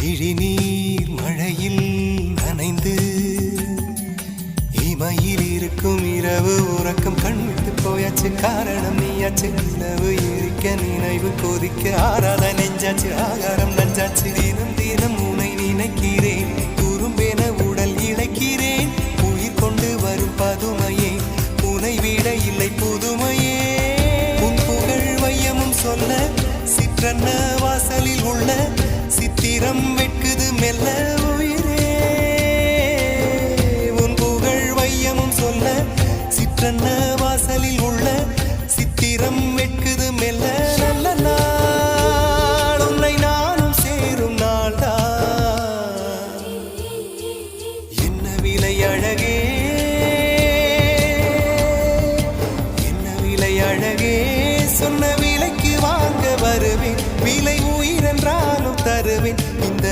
இழிநீர் மழையில் நனைந்து இமையில் இருக்கும் இரவு உறக்கம் கண்விட்டு போயாச்சு. காரணம் நீயாச்சு. நிலவு எரிக்க நினைவு கொதிக்க ஆறாத நெஞ்சாச்சு. ஆகாரம் நஞ்சாச்சு. தினம் தினம் உனை நினைக்கிறேன். குறும்பென உடல் இழைக்கிறேன். உயிர் கொண்டு வரும் பதுமையே உனை விட இல்லை புதுமையே. உன் புகழ் வையமும் சொல்ல சிற்றன்ன வாசலில் உள்ள சித்திரம் வெட்குது மெல்ல.